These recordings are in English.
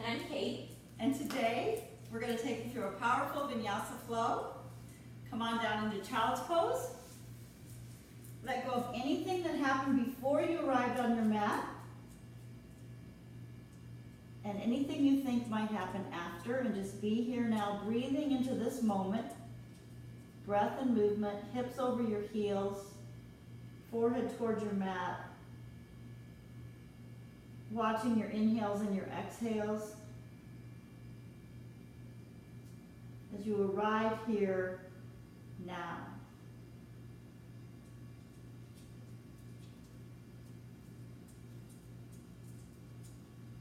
And I'm Kate. And today, we're going to take you through a powerful vinyasa flow. Come on down into child's pose. Let go of anything that happened before you arrived on your mat. And anything you think might happen after. And just be here now, breathing into this moment. Breath and movement, hips over your heels, forehead towards your mat. Watching your inhales and your exhales. As you arrive here now.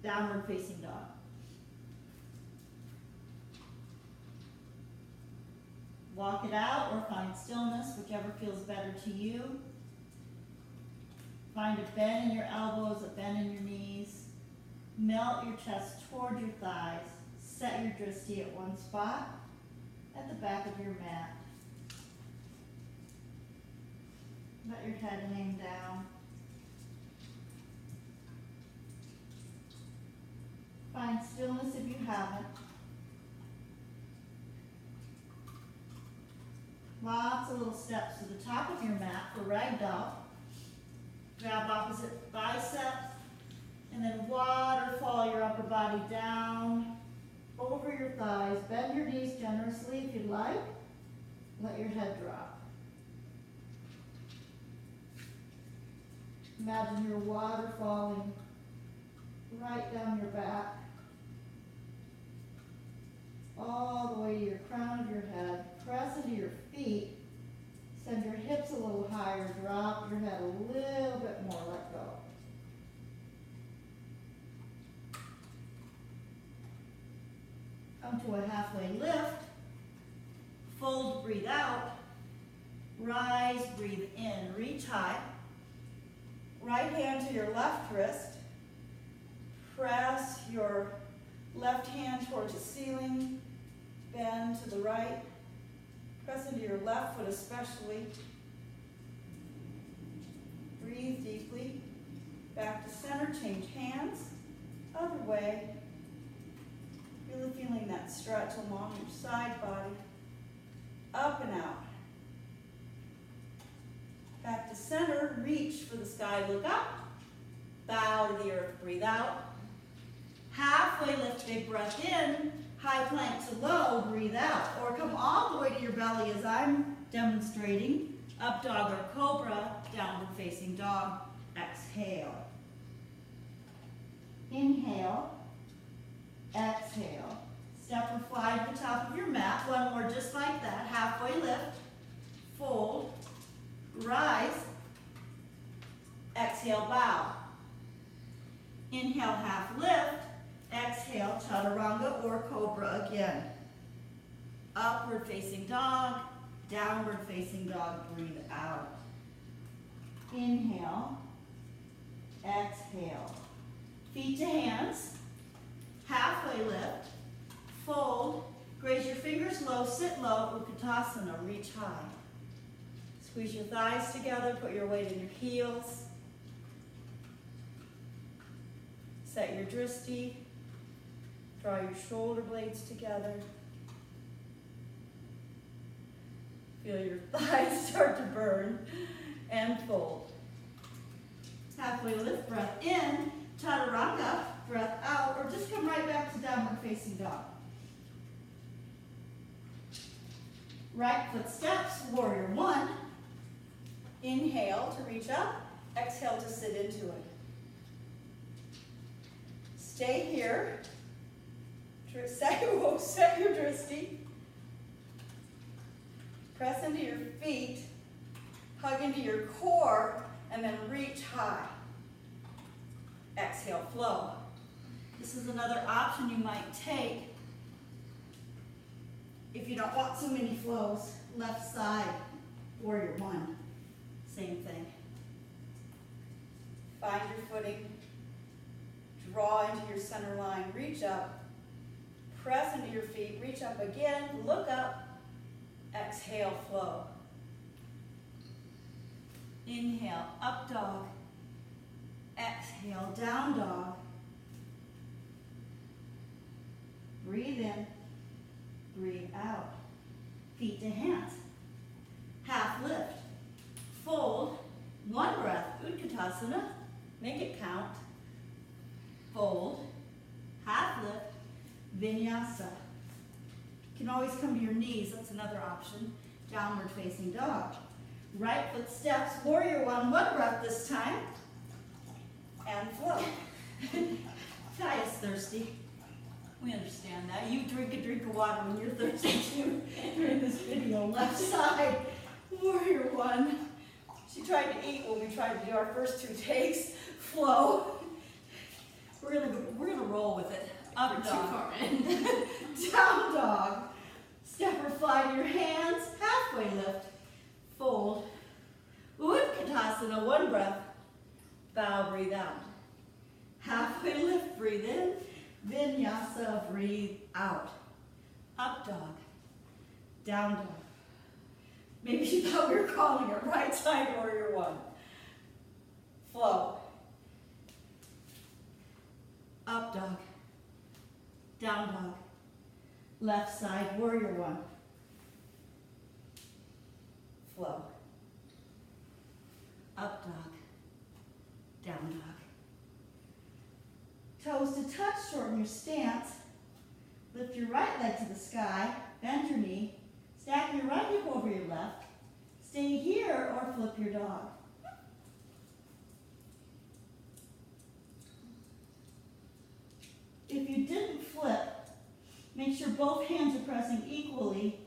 Downward facing dog. Walk it out or find stillness, whichever feels better to you. Find a bend in your elbows, a bend in your knees. Melt your chest toward your thighs. Set your drishti at one spot at the back of your mat. Let your head hang down. Find stillness if you haven't. Lots of little steps to the top of your mat for ragdoll. Grab opposite bicep, and then waterfall your upper body down over your thighs. Bend your knees generously if you'd like. Let your head drop. Imagine your water falling right down your back, all the way to your crown of your head. Press into your feet. Send your hips a little higher. Drop your head a little bit more. Let go. Come to a halfway lift. Fold, breathe out. Rise, breathe in. Reach high. Right hand to your left wrist. Press your left hand towards the ceiling. Bend to the right. Press into your left foot especially. Breathe deeply. Back to center, change hands. Other way. Really feeling that stretch along your side body. Up and out. Back to center, reach for the sky, look up. Bow to the earth, breathe out. Halfway lift, big breath in. High plank to low, breathe out. Or come all the way to your belly as I'm demonstrating. Up dog or cobra, downward facing dog. Exhale. Inhale. Exhale. Step or fly to the top of your mat. One more just like that. Halfway lift. Fold. Rise. Exhale, bow. Inhale, half lift. Exhale, chaturanga or cobra again. Upward facing dog, downward facing dog, breathe out. Inhale, exhale. Feet to hands, halfway lift, fold, graze your fingers low, sit low, Utkatasana, reach high. Squeeze your thighs together, put your weight in your heels. Set your drishti. Draw your shoulder blades together. Feel your thighs start to burn. And fold. Halfway lift, breath in. Chaturanga, breath out. Or just come right back to downward facing dog. Right foot steps, warrior one. Inhale to reach up. Exhale to sit into it. Stay here. Set your drishti. Press into your feet. Hug into your core. And then reach high. Exhale, flow. This is another option you might take if you don't want so many flows. Left side, warrior one. Same thing. Find your footing. Draw into your center line. Reach up. Press into your feet. Reach up again. Look up. Exhale, flow. Inhale, up dog. Exhale, down dog. breathe in, breathe out. Feet to hands. Half lift. Fold. One breath. Utkatasana. Make it count. Fold. Half lift. Vinyasa. You can always come to your knees. That's another option. Downward facing dog. Right foot steps. Warrior one. One breath this time. And flow. Ty is thirsty. We understand that. You drink a drink of water when you're thirsty too during this video. Left side, warrior one. She tried to eat when we tried to do our first 2 takes. Flow. We're gonna roll with it. Up dog. Down dog. Step or fly to your hands. Halfway lift. Fold. Utkatasana. One breath. Bow. Breathe out. Halfway lift. Breathe in. Vinyasa, breathe out. Up dog, down dog. Maybe you thought we were calling it right side warrior one. Flow. Up dog, down dog. Left side warrior one. Flow. Up dog, down dog. Toes to touch, shorten your stance. Lift your right leg to the sky, bend your knee, stack your right hip over your left. Stay here or flip your dog. If you didn't flip, make sure both hands are pressing equally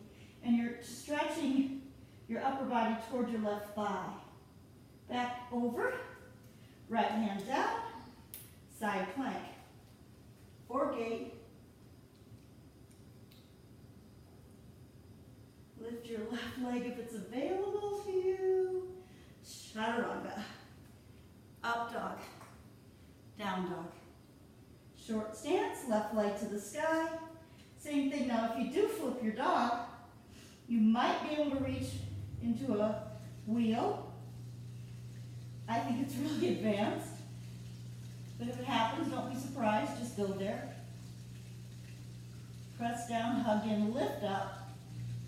and you're stretching your upper body toward your left thigh. Back over, right hand down, side plank, or gate. Lift your left leg if it's available to you. Chaturanga. Up dog, down dog. Short stance, left leg to the sky. Same thing now, if you do flip your dog, you might be able to reach into a wheel. I think it's really advanced. But if it happens, don't be surprised, just go there. Press down, hug in, lift up.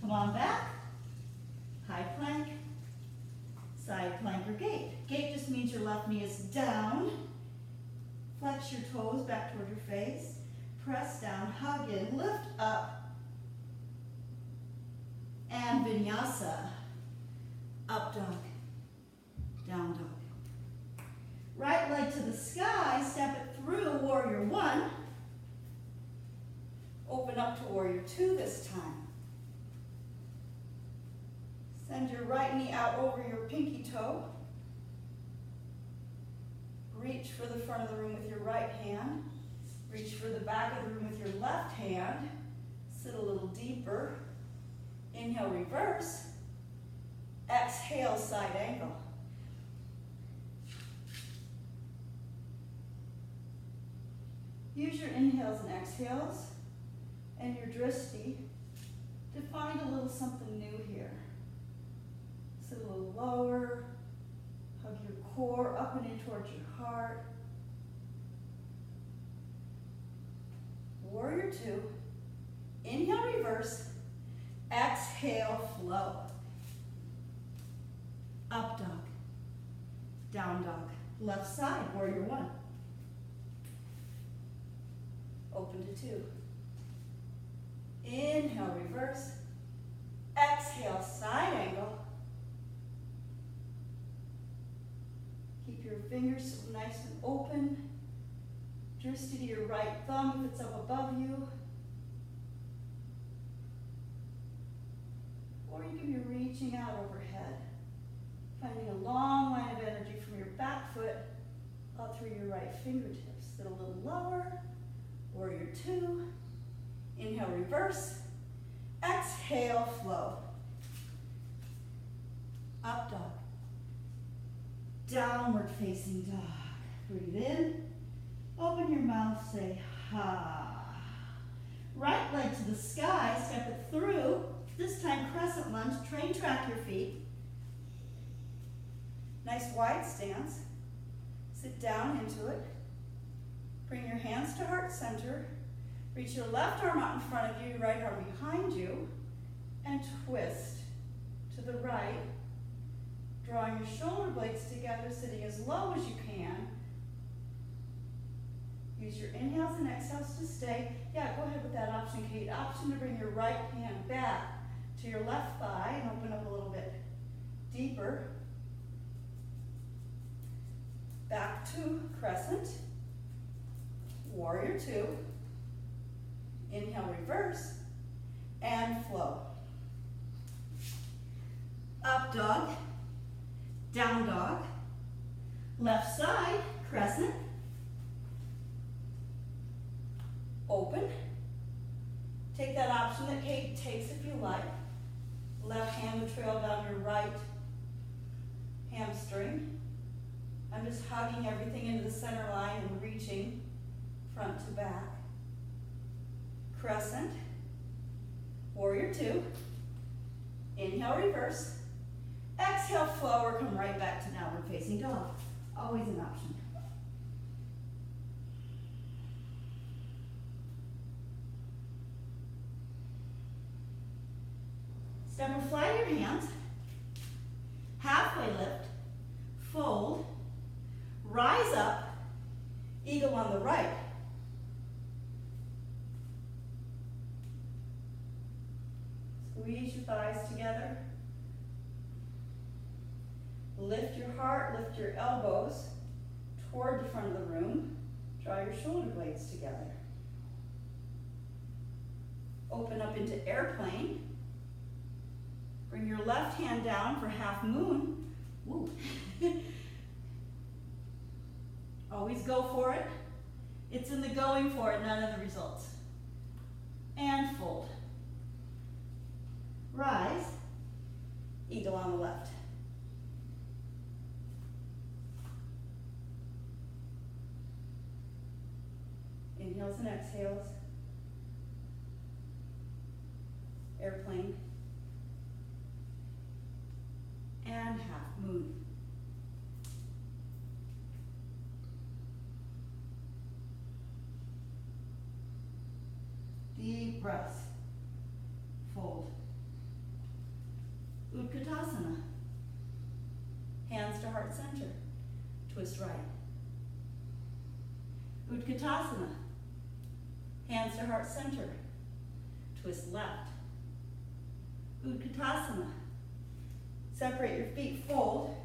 Come on back. High plank, side plank or gate. Gate just means your left knee is down. Flex your toes back toward your face. Press down, hug in, lift up. And vinyasa. Up dog, down dog. Right leg to the sky, step it through warrior one. Open up to warrior two this time. Send your right knee out over your pinky toe. Reach for the front of the room with your right hand. Reach for the back of the room with your left hand. Sit a little deeper. Inhale, reverse. Exhale, side angle. Use your inhales and exhales and your drishti to find a little something new here. Sit a little lower, hug your core up and in towards your heart. Warrior two, inhale, reverse, exhale, flow. Up dog, down dog, left side, warrior one. Open to two. Inhale, reverse. Exhale, side angle. Keep your fingers nice and open. Drishti to your right thumb if it's up above you. Or you can be reaching out overhead, finding a long line of energy from your back foot out through your right fingertips. Sit a little lower. Warrior two, inhale, reverse, exhale, flow. Up dog, downward facing dog. Breathe in, open your mouth, say ha. Right leg to the sky, step it through. This time crescent lunge, train track your feet. Nice wide stance. Sit down into it. Bring your hands to heart center. Reach your left arm out in front of you, your right arm behind you, and twist to the right, drawing your shoulder blades together, sitting as low as you can. Use your inhales and exhales to stay. Yeah, go ahead with that option, Kate. Option to bring your right hand back to your left thigh and open up a little bit deeper. Back to crescent. Warrior two. Inhale, reverse, and flow. Up dog, down dog, left side, crescent, open. Take that option that Kate takes if you like. Left hand will trail down your right hamstring. I'm just hugging everything into the center line and reaching front to back. Crescent, warrior two. Inhale, reverse. Exhale, flow, or come right back to downward facing dog. Always an option. Step or fly your hands. Halfway lift, fold, rise up, eagle on the right. Squeeze your thighs together. Lift your heart, lift your elbows toward the front of the room. Draw your shoulder blades together. Open up into airplane. Bring your left hand down for half moon. Woo. Always go for it. It's in the going for it, none of the results. And fold. Rise, eagle on the left. Inhales and exhales. Airplane. And half moon. Deep breaths. Fold. Utkatasana. Hands to heart center. Twist right. Utkatasana. Hands to heart center. Twist left. Utkatasana. Separate your feet, fold.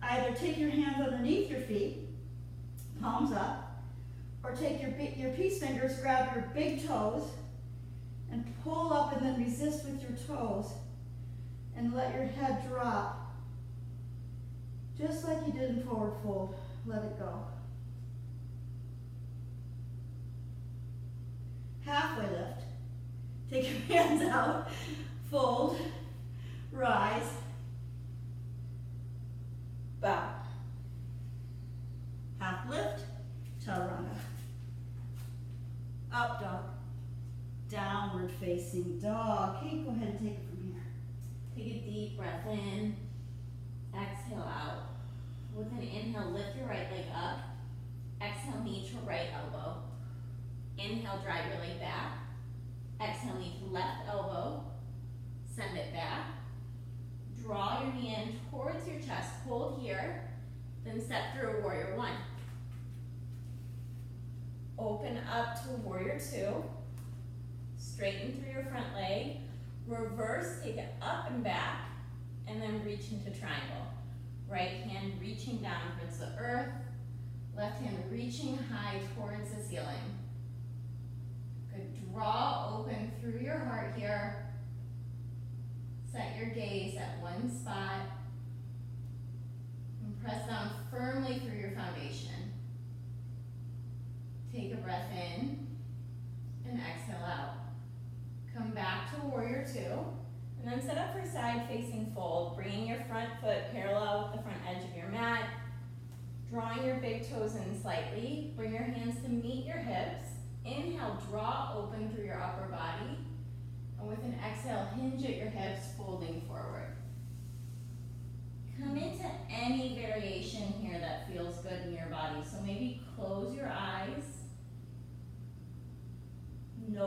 Either take your hands underneath your feet, palms up, or take your peace fingers, grab your big toes, and pull up and then resist with your toes, and let your head drop. Just like you did in forward fold, let it go. Halfway lift. Take your hands out, fold, rise, bow. Half lift, chaturanga. Up dog, downward facing dog. Kate, go ahead and take it from here. Take a deep breath in, exhale out. With an inhale, lift your right leg up. Exhale, knee to right elbow. Inhale, drive your leg back. Exhale, knee to left elbow. Send it back. Draw your knee in towards your chest. Hold here. Then step through warrior one. Open up to warrior two. Straighten through your front leg. Reverse, take it up and back. And then reach into triangle. Right hand reaching down towards the earth. Left hand reaching high towards the ceiling. Good. Draw open through your heart here. Set your gaze at one spot. And press down firmly through your foundation. Take a breath in and exhale out. Come back to warrior two. And then set up for side facing fold, bringing your front foot parallel with the front edge of your mat. Drawing your big toes in slightly. Bring your hands to meet your hips. Inhale, draw open through your upper body. And with an exhale, hinge at your hips, folding forward. Come into any variation here that feels good in your body. So maybe close your eyes.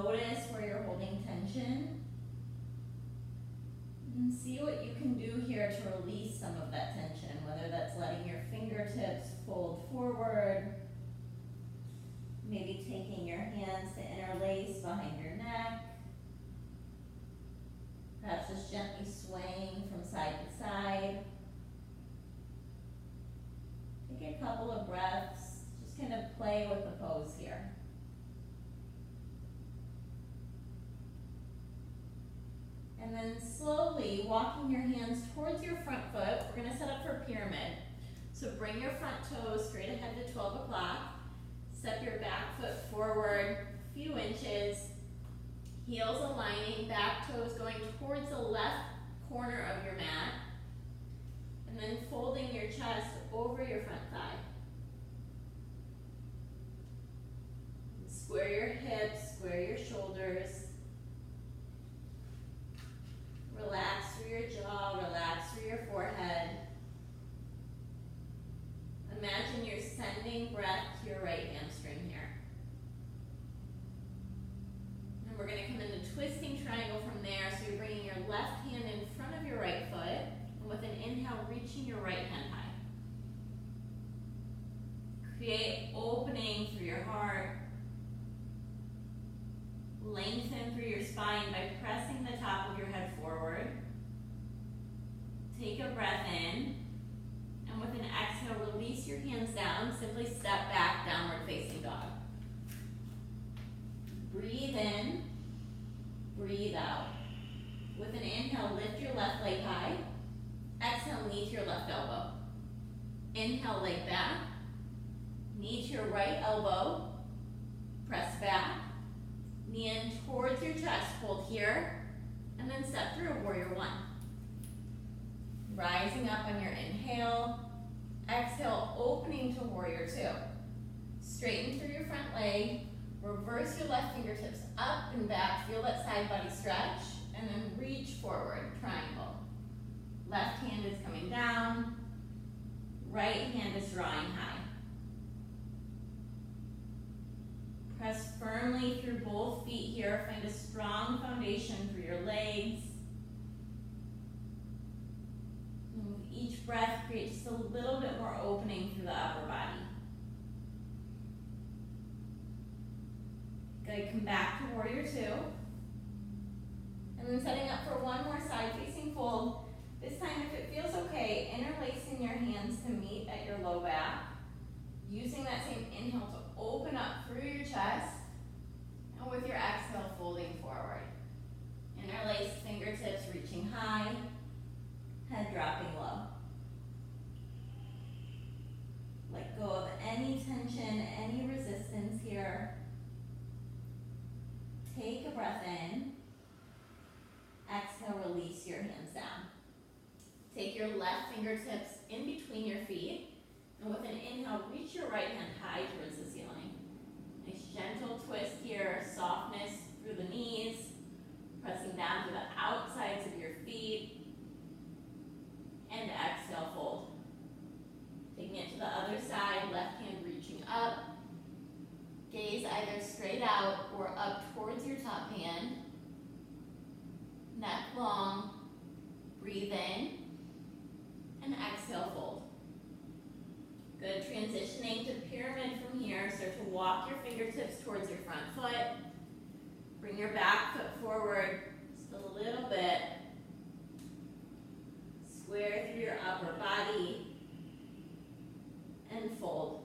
notice where you're holding tension. And see what you can do here to release some of that tension, whether that's letting your fingertips fold forward, maybe taking your hands to interlace behind your neck, perhaps just gently swaying from side to side. Take a couple of breaths, just kind of play with the pose here. And then slowly walking your hands towards your front foot. We're gonna set up for pyramid. So bring your front toes straight ahead to 12 o'clock. Step your back foot forward a few inches. Heels aligning, back toes going towards the left corner of your mat. And then folding your chest over your front thigh. Square your hips, square your shoulders. Relax through your jaw, relax through your forehead. Imagine you're sending breath to your right hamstring here. And we're gonna come into twisting triangle from there. So you're bringing your left hand in front of your right foot, and with an inhale, reaching your right hand high. Create opening through your heart. Lengthen through your spine by pressing the top of your head forward. Take a breath in, and with an exhale, release your hands down. Simply step back, downward facing dog. Breathe in, breathe out. With an inhale, lift your left leg high. Exhale, knee to your left elbow. Inhale, leg back. Knee to your right elbow. Press back. Knee in towards your chest, hold here, and then step through warrior one. Rising up on your inhale, exhale, opening to warrior two. Straighten through your front leg, reverse your left fingertips up and back, feel that side body stretch, and then reach forward, triangle. Left hand is coming down, right hand is drawing high. Press firmly through both feet here. Find a strong foundation through your legs. And with each breath, create just a little bit more opening through the upper body. Good, come back to warrior two. And then setting up for one more side facing fold. This time, if it feels okay, interlacing your hands to meet at your low back. Using that same inhale to open up through your chest, and with your exhale, folding forward. Interlace fingertips reaching high, head dropping low. Let go of any tension, any resistance here. Take a breath in. Exhale, release your hands down. Take your left fingertips in between your feet. And with an inhale, reach your right hand high towards the ceiling. Nice gentle twist here, softness through the knees, pressing down to the outsides of your feet. And exhale, fold. Taking it to the other side, left hand reaching up. Gaze either straight out or up towards your top hand. Neck long. Breathe in. And exhale, fold. Good, transitioning to pyramid from here. Start to walk your fingertips towards your front foot. Bring your back foot forward just a little bit. Square through your upper body. And fold.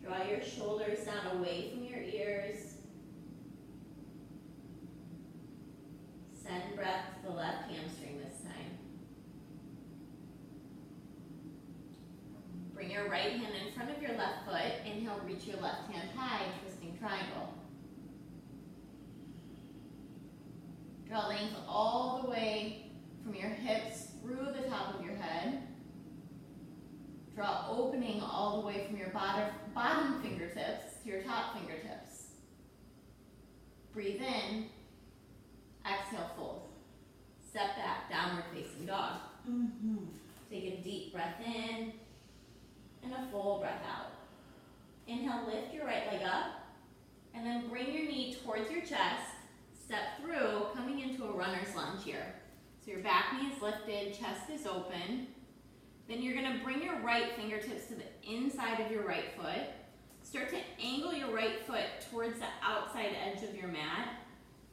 Draw your shoulders down away from your ears. Send breath to the left hamstring this time. Bring your right hand in front of your left foot. Inhale, reach your left hand high, twisting triangle. Draw length all the way from your hips through the top of your head. Draw opening all the way from your bottom fingertips to your top fingertips. Breathe in. Exhale, fold. Step back, downward facing dog. Take a deep breath in. And a full breath out. Inhale, lift your right leg up, and then bring your knee towards your chest. Step through, coming into a runner's lunge here. So your back knee is lifted, chest is open. Then you're gonna bring your right fingertips to the inside of your right foot. Start to angle your right foot towards the outside edge of your mat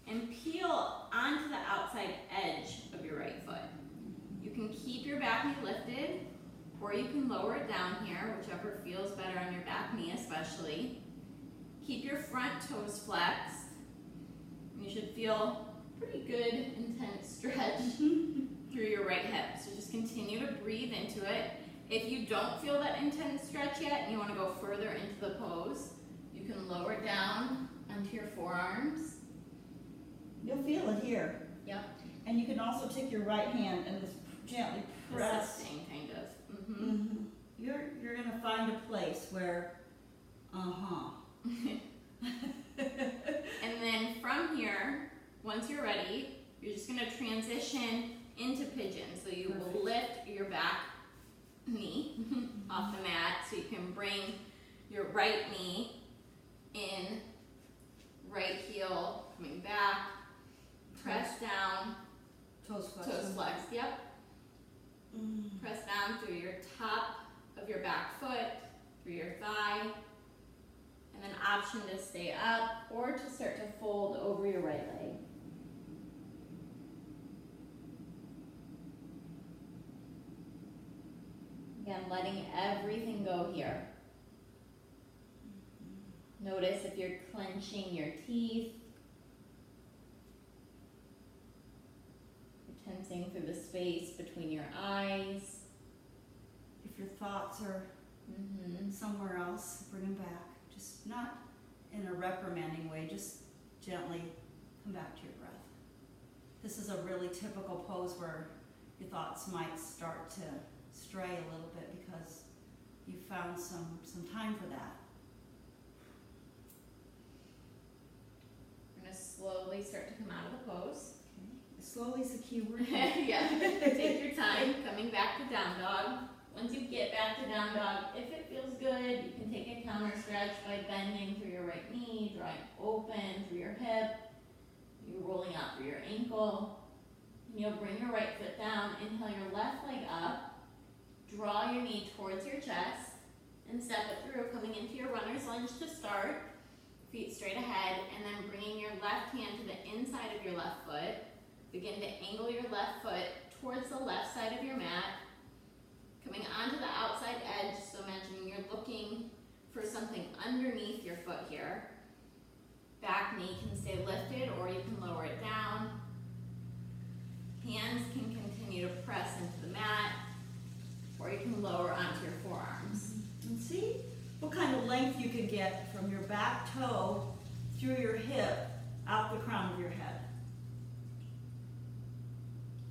and peel onto the outside edge of your right foot. You can keep your back knee lifted, or you can lower it down here, whichever feels better on your back knee especially. Keep your front toes flexed. You should feel pretty good, intense stretch through your right hip. So just continue to breathe into it. If you don't feel that intense stretch yet and you want to go further into the pose, you can lower it down onto your forearms. You'll feel it here. Yep. And you can also take your right hand and just gently press. Assisting, kind of. Mm-hmm. You're gonna find a place where, And then from here, once you're ready, you're just gonna transition into pigeon. So you will lift your back knee off the mat, so you can bring your right knee in, right heel coming back, press down, toes flexed. toes flexed, yep. Press down through your top of your back foot, through your thigh, and then option to stay up or to start to fold over your right leg. Again, letting everything go here. Notice if you're clenching your teeth, you're tensing through the space between your eyes. If your thoughts are somewhere else, bring them back. Just not in a reprimanding way, just gently come back to your breath. This is a really typical pose where your thoughts might start to stray a little bit because you found some time for that. We're going to slowly start to come out of the pose. Okay. Slowly is the key word. Yeah, take your time coming back to down dog. Once you get back to down dog, if it feels good, you can take a counter stretch by bending through your right knee, drawing open through your hip, you rolling out through your ankle. And you'll bring your right foot down, inhale your left leg up, draw your knee towards your chest, and step it through, coming into your runner's lunge to start, feet straight ahead, and then bringing your left hand to the inside of your left foot. Begin to angle your left foot towards the left side of your mat, coming onto the outside edge, so imagine you're looking for something underneath your foot here. Back knee can stay lifted or you can lower it down. Hands can continue to press into the mat, or you can lower onto your forearms. And see what kind of length you can get from your back toe through your hip out the crown of your head.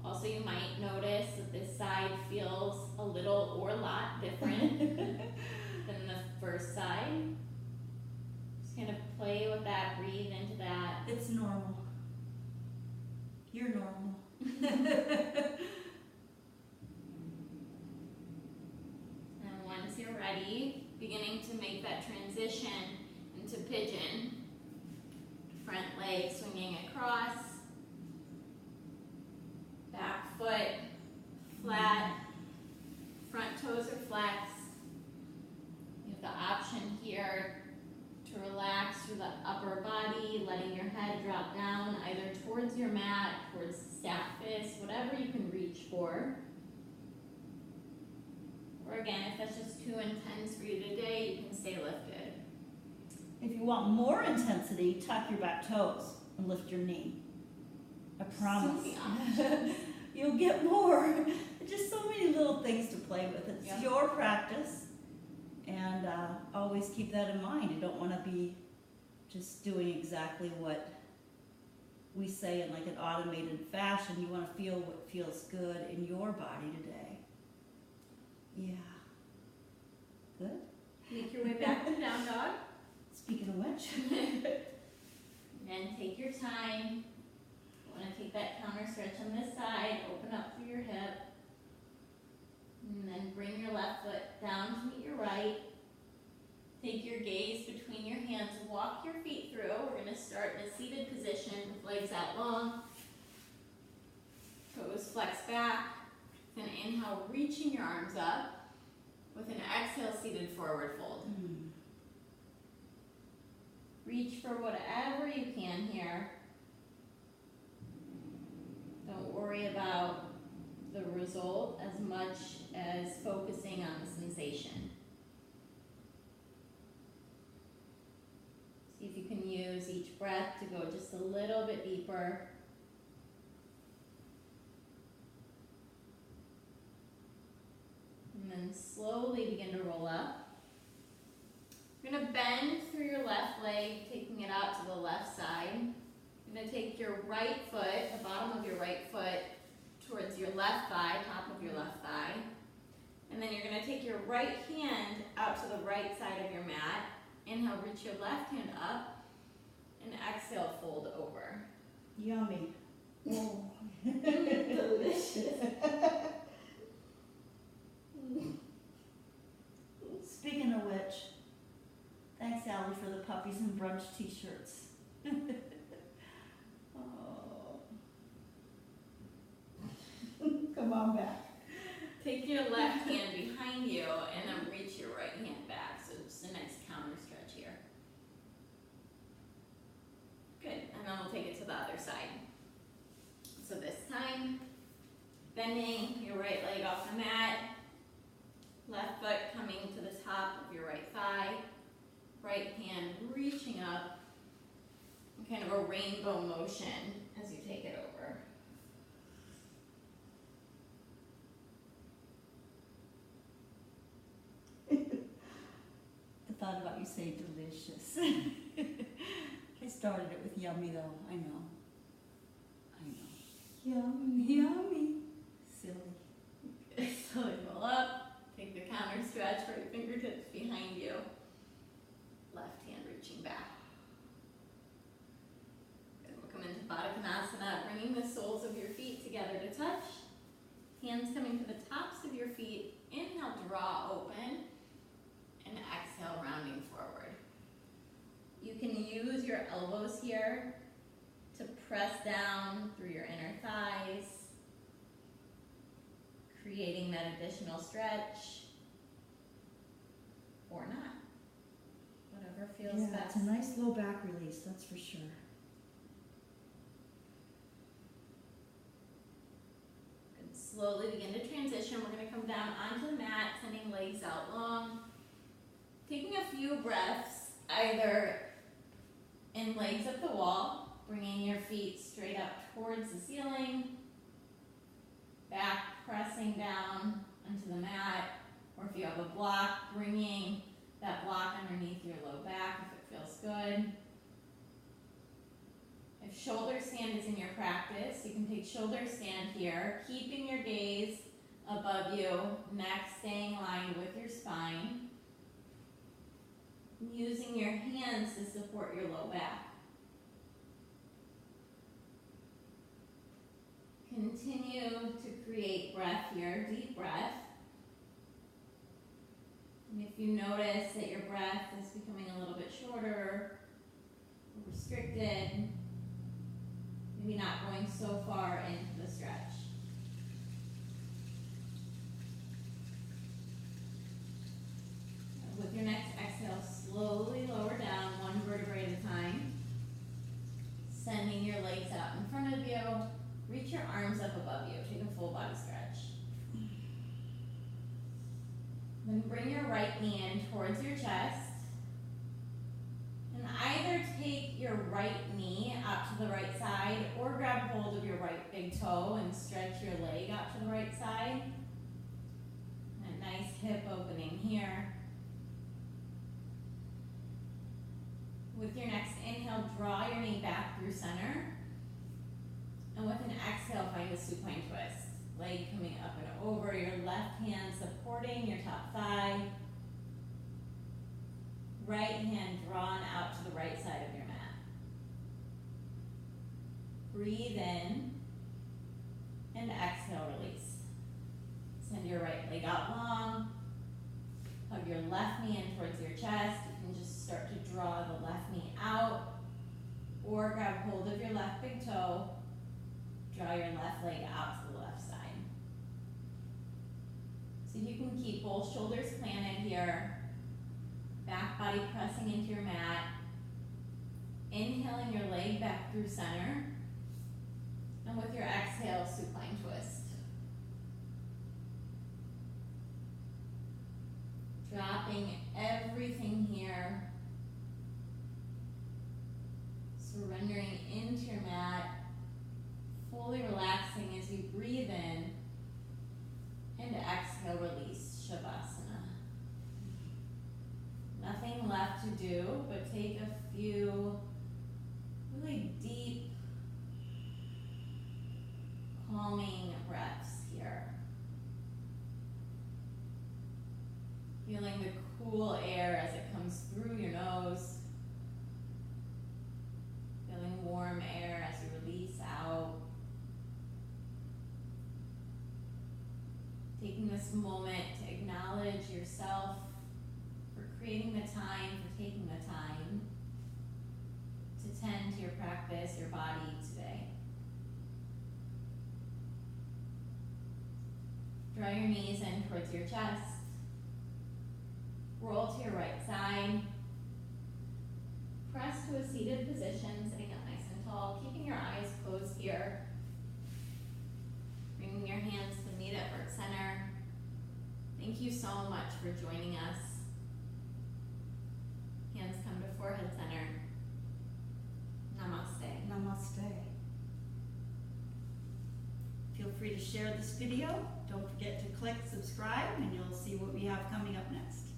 Also, you might notice that this side feels a little or a lot different than the first side. Just kind of play with that, breathe into that. It's normal. You're normal. And once you're ready, beginning to make that transition into pigeon. Front leg swinging across. Back foot flat, front toes are flexed. You have the option here to relax through the upper body, letting your head drop down either towards your mat, towards stack fist, whatever you can reach for. Or again, if that's just too intense for you today, you can stay lifted. If you want more intensity, tuck your back toes and lift your knee. I promise. So many options. You'll get more. Just so many little things to play with. It's Yep. your practice. And always keep that in mind. You don't want to be just doing exactly what we say in like an automated fashion. You want to feel what feels good in your body today. Yeah. Good. Make your way back to down dog. Speaking of which. And take your time. You want to take that counter stretch on this side, open up through your hip. And then bring your left foot down to meet your right. Take your gaze between your hands, walk your feet through. We're gonna start in a seated position with legs out long. Toes flex back. Then inhale, reaching your arms up. With an exhale, seated forward fold. Reach for whatever you can here. Don't worry about the result as much as focusing on the sensation. See if you can use each breath to go just a little bit deeper. And then slowly begin to roll up. You're going to bend through your left leg, taking it out to the left side. You're going to take your right foot, the bottom of your right foot, towards your left thigh, top of your left thigh. And then you're going to take your right hand out to the right side of your mat. Inhale, reach your left hand up. And exhale, fold over. Yummy. Oh. Delicious. Speaking of which, thanks, Allie, for the puppies and brunch t-shirts. Oh. Come on back. Take your left hand behind you and then reach your right hand back. So just a nice counter stretch here. Good, and then we'll take it to the other side. So this time, bending your right leg off the mat, left foot coming to the top of your right thigh, right hand reaching up, kind of a rainbow motion as you take it over. I thought about you saying delicious. I started it with yummy though, I know. Yummy. Yummy. Silly. Slowly roll up, take the counter stretch, right fingertips behind you, left hand reaching back. Good, we'll come into Baddha Konasana, bringing the soles of your feet together to touch. Hands coming to the tops of your feet. Inhale, draw open, and exhale, rounding forward. You can use your elbows here to press down through your inner thighs, creating that additional stretch, or not. Whatever feels best. It's a nice low back release, that's for sure. Good. Slowly begin to transition. We're going to come down onto the mat, sending legs out long. Taking a few breaths, either in legs up the wall, bringing your feet straight up towards the ceiling, back pressing down onto the mat, or if you have a block, bringing that block underneath your low back if it feels good. If shoulder stand is in your practice, you can take shoulder stand here, keeping your gaze above you, neck staying aligned with your spine, using your hands to support your low back. Continue to create breath here, deep breath. And if you notice that your breath is becoming a little bit shorter, or restricted, maybe not going so far into the stretch. With your next exhale, slowly lower down one vertebrae at a time, sending your legs out in front of you. Reach your arms up above you. Take a full body stretch. Then bring your right knee in towards your chest. And either take your right knee out to the right side or grab hold of your right big toe and stretch your leg out to the right side. And a nice hip opening here. With your next inhale, draw your knee back through center. And with an exhale, find a supine twist. Leg coming up and over, your left hand supporting your top thigh. Right hand drawn out to the right side of your mat. Breathe in and exhale, release. Send your right leg out long. Hug your left knee in towards your chest. You can just start to draw the left knee out, or grab hold of your left big toe. Draw your left leg out to the left side. So you can keep both shoulders planted here, back body pressing into your mat, inhaling your leg back through center, and with your exhale, supine twist. Dropping everything here, surrendering into your mat, fully relaxing as you breathe in, and exhale, release, Shavasana. Nothing left to do, but take a few really deep, calming breaths here. Feeling the cool air as it comes through your nose. Feeling warm air as you release out. Taking this moment to acknowledge yourself for creating the time, for taking the time to tend to your practice, your body today. Draw your knees in towards your chest. Roll to your right side. Press to a seated position, sitting up nice and tall, keeping your eyes closed here. Bringing your hands to meet at heart center. Thank you so much for joining us. Hands come to forehead center. Namaste. Namaste. Feel free to share this video. Don't forget to click subscribe and you'll see what we have coming up next.